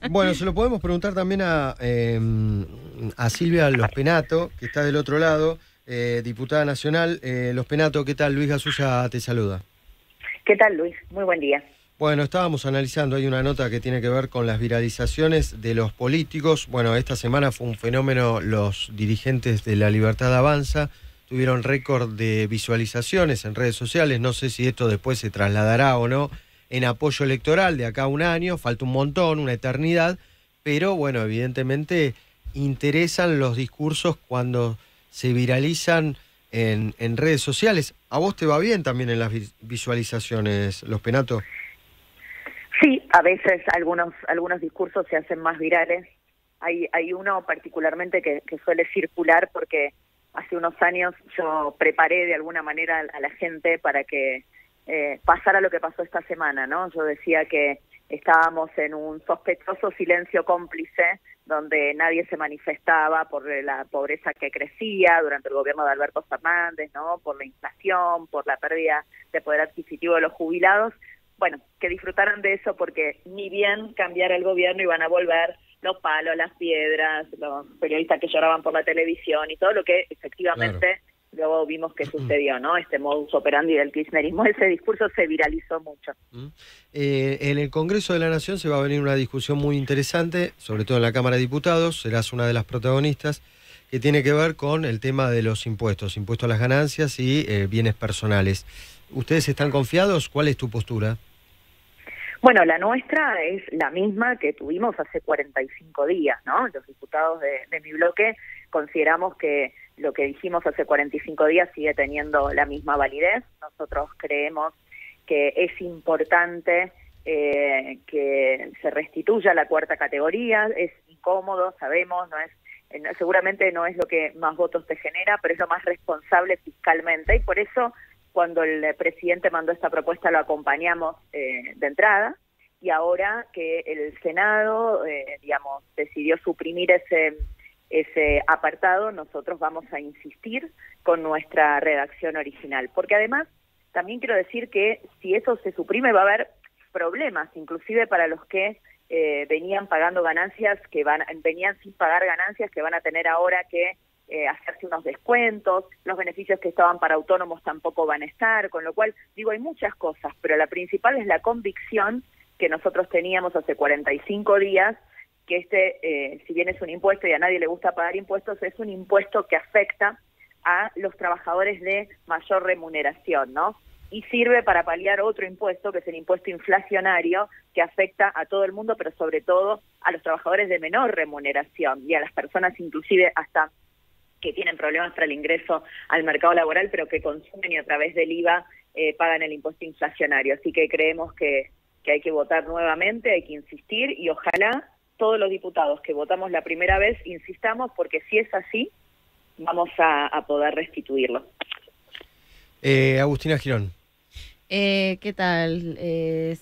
Bueno, se lo podemos preguntar también a Silvia Los Penato, que está del otro lado, diputada nacional. Los Penato, ¿qué tal? Luis Gasulla te saluda. ¿Qué tal, Luis? Muy buen día. Bueno, estábamos analizando, hay una nota que tiene que ver con las viralizaciones de los políticos. Bueno, esta semana fue un fenómeno, los dirigentes de La Libertad Avanza tuvieron récord de visualizaciones en redes sociales. No sé si esto después se trasladará o no en apoyo electoral de acá a un año, falta un montón, una eternidad, pero bueno, evidentemente interesan los discursos cuando se viralizan en redes sociales. ¿A vos te va bien también en las visualizaciones, Los Penato? Sí, a veces algunos discursos se hacen más virales. Hay uno particularmente que suele circular porque hace unos años yo preparé de alguna manera a la gente para que pasara lo que pasó esta semana, ¿no? Yo decía que estábamos en un sospechoso silencio cómplice donde nadie se manifestaba por la pobreza que crecía durante el gobierno de Alberto Fernández, ¿no? Por la inflación, por la pérdida de poder adquisitivo de los jubilados. Bueno, que disfrutaran de eso porque ni bien cambiara el gobierno iban a volver los palos, las piedras, los periodistas que lloraban por la televisión y todo lo que efectivamente Claro. luego vimos que sucedió, ¿no? Este modus operandi del kirchnerismo, ese discurso se viralizó mucho. En el Congreso de la Nación se va a venir una discusión muy interesante, sobre todo en la Cámara de Diputados, serás una de las protagonistas, que tiene que ver con el tema de los impuestos, impuestos a las ganancias y bienes personales. ¿Ustedes están confiados? ¿Cuál es tu postura? Bueno, la nuestra es la misma que tuvimos hace 45 días, ¿no? Los diputados de mi bloque consideramos que lo que dijimos hace 45 días sigue teniendo la misma validez. Nosotros creemos que es importante que se restituya la cuarta categoría. Es incómodo, sabemos, seguramente no es lo que más votos te genera, pero es lo más responsable fiscalmente y por eso cuando el presidente mandó esta propuesta lo acompañamos de entrada y ahora que el Senado, decidió suprimir ese apartado, nosotros vamos a insistir con nuestra redacción original. Porque además, también quiero decir que si eso se suprime va a haber problemas, inclusive para los que venían pagando ganancias, venían sin pagar ganancias, que van a tener ahora que hacerse unos descuentos, los beneficios que estaban para autónomos tampoco van a estar, con lo cual, digo, hay muchas cosas, pero la principal es la convicción que nosotros teníamos hace 45 días, que si bien es un impuesto y a nadie le gusta pagar impuestos, es un impuesto que afecta a los trabajadores de mayor remuneración, ¿no? Y sirve para paliar otro impuesto, que es el impuesto inflacionario, que afecta a todo el mundo, pero sobre todo a los trabajadores de menor remuneración y a las personas inclusive hasta que tienen problemas para el ingreso al mercado laboral, pero que consumen y a través del IVA pagan el impuesto inflacionario. Así que creemos que hay que votar nuevamente, hay que insistir y ojalá todos los diputados que votamos la primera vez insistamos, porque si es así, vamos a poder restituirlo. Agustina Girón. ¿Qué tal,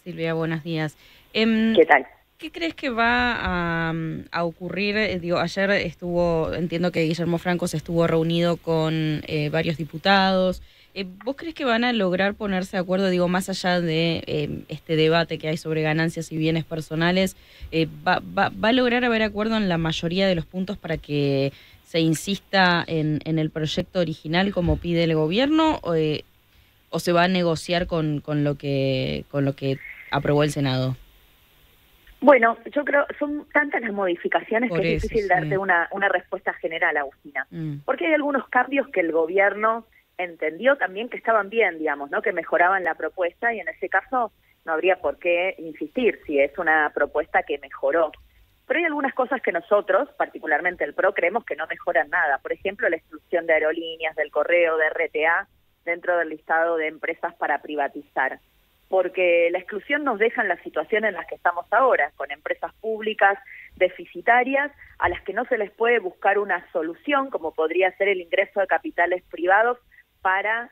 Silvia? Buenos días. ¿Qué tal? ¿Qué crees que va a ocurrir? Ayer entiendo que Guillermo Franco se estuvo reunido con varios diputados. ¿Vos crees que van a lograr ponerse de acuerdo, más allá de este debate que hay sobre ganancias y bienes personales? ¿Va a lograr haber acuerdo en la mayoría de los puntos para que se insista en el proyecto original como pide el gobierno? ¿O se va a negociar con lo que aprobó el Senado? Bueno, yo creo son tantas las modificaciones Por que es eso, difícil sí. darte una respuesta general, Agustina. Porque hay algunos cambios que el gobierno entendió también que estaban bien, ¿no? Que mejoraban la propuesta y en ese caso no habría por qué insistir si es una propuesta que mejoró. Pero hay algunas cosas que nosotros, particularmente el PRO, creemos que no mejoran nada. Por ejemplo, la exclusión de aerolíneas, del correo, de RTA, dentro del listado de empresas para privatizar. Porque la exclusión nos deja en la situación en la que estamos ahora, con empresas públicas deficitarias a las que no se les puede buscar una solución, como podría ser el ingreso de capitales privados para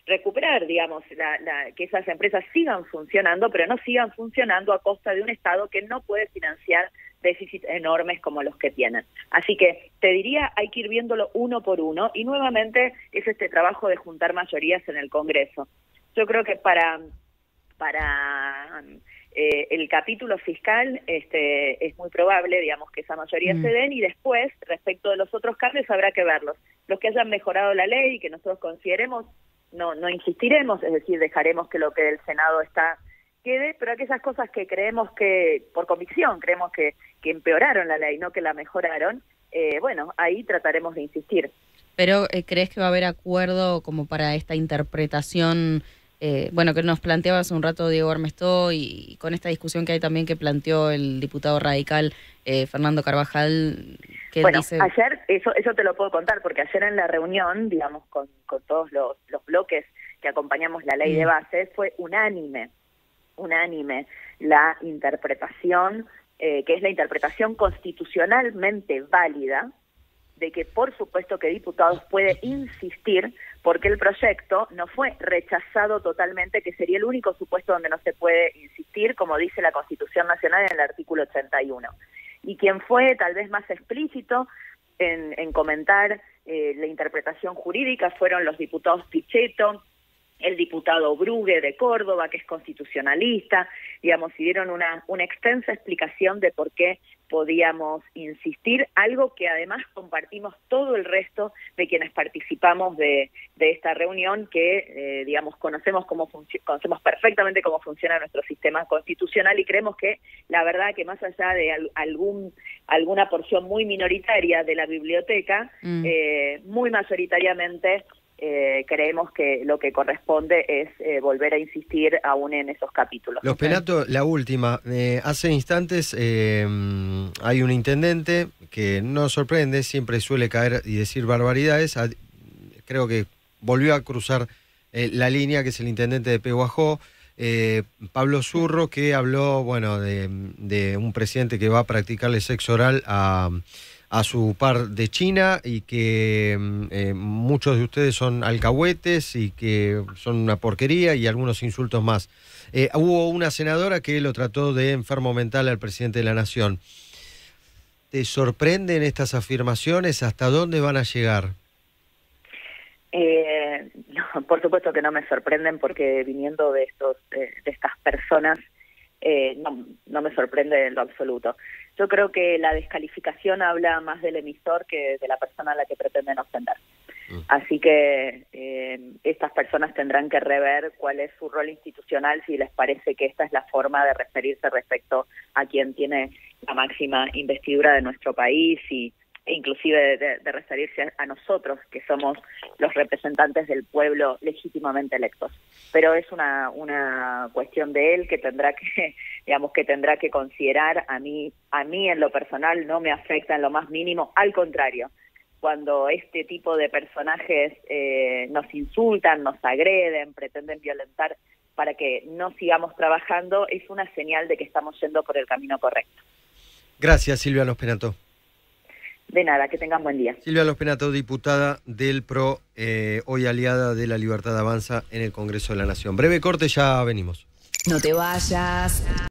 recuperar, que esas empresas sigan funcionando, pero no sigan funcionando a costa de un Estado que no puede financiar déficits enormes como los que tienen. Así que te diría, hay que ir viéndolo uno por uno, y nuevamente es este trabajo de juntar mayorías en el Congreso. Yo creo que para el capítulo fiscal es muy probable, digamos, que esa mayoría se den, y después, respecto de los otros cambios, habrá que verlos. Los que hayan mejorado la ley y que nosotros consideremos, no insistiremos, es decir, dejaremos que lo que del Senado quede, pero aquellas cosas que creemos que, por convicción, creemos que empeoraron la ley, no que la mejoraron, bueno, ahí trataremos de insistir. Pero ¿crees que va a haber acuerdo como para esta interpretación, bueno, que nos planteaba hace un rato Diego Armestó, y con esta discusión que hay también que planteó el diputado radical Fernando Carvajal, que bueno, dice... ayer, eso te lo puedo contar, porque ayer en la reunión, digamos, con todos los bloques que acompañamos la ley de bases, fue unánime la interpretación, que es la interpretación constitucionalmente válida, de que por supuesto que diputados puede insistir, porque el proyecto no fue rechazado totalmente, que sería el único supuesto donde no se puede insistir, como dice la Constitución Nacional en el artículo 81. Y quien fue tal vez más explícito en comentar la interpretación jurídica fueron los diputados Pichetto, el diputado Brugue de Córdoba, que es constitucionalista, digamos, y dieron una extensa explicación de por qué podíamos insistir, algo que además compartimos todo el resto de quienes participamos de esta reunión, que, digamos, conocemos perfectamente cómo funciona nuestro sistema constitucional, y creemos que, la verdad, que más allá de alguna porción muy minoritaria de la biblioteca, muy mayoritariamente, creemos que lo que corresponde es volver a insistir aún en esos capítulos. Los Penato, la última. Hace instantes hay un intendente que no sorprende, siempre suele caer y decir barbaridades. Creo que volvió a cruzar la línea, que es el intendente de Pehuajó, Pablo Zurro, que habló, bueno, de un presidente que va a practicarle sexo oral a su par de China, y que muchos de ustedes son alcahuetes y que son una porquería, y algunos insultos más. Hubo una senadora que lo trató de enfermo mental al presidente de la Nación. ¿Te sorprenden estas afirmaciones? ¿Hasta dónde van a llegar? No, por supuesto que no me sorprenden, porque viniendo de estas personas, no me sorprende en lo absoluto. Yo creo que la descalificación habla más del emisor que de la persona a la que pretenden ofender. Así que estas personas tendrán que rever cuál es su rol institucional, si les parece que esta es la forma de referirse respecto a quien tiene la máxima investidura de nuestro país, e inclusive de referirse a nosotros, que somos los representantes del pueblo legítimamente electos. Pero es una cuestión de él que tendrá que considerar. A mí en lo personal no me afecta en lo más mínimo, al contrario. Cuando este tipo de personajes nos insultan, nos agreden, pretenden violentar para que no sigamos trabajando, es una señal de que estamos yendo por el camino correcto. Gracias, Silvia Los Penato. De nada, que tengan buen día. Silvia Los Penato, diputada del PRO, hoy aliada de La Libertad Avanza en el Congreso de la Nación. Breve corte, ya venimos. No te vayas.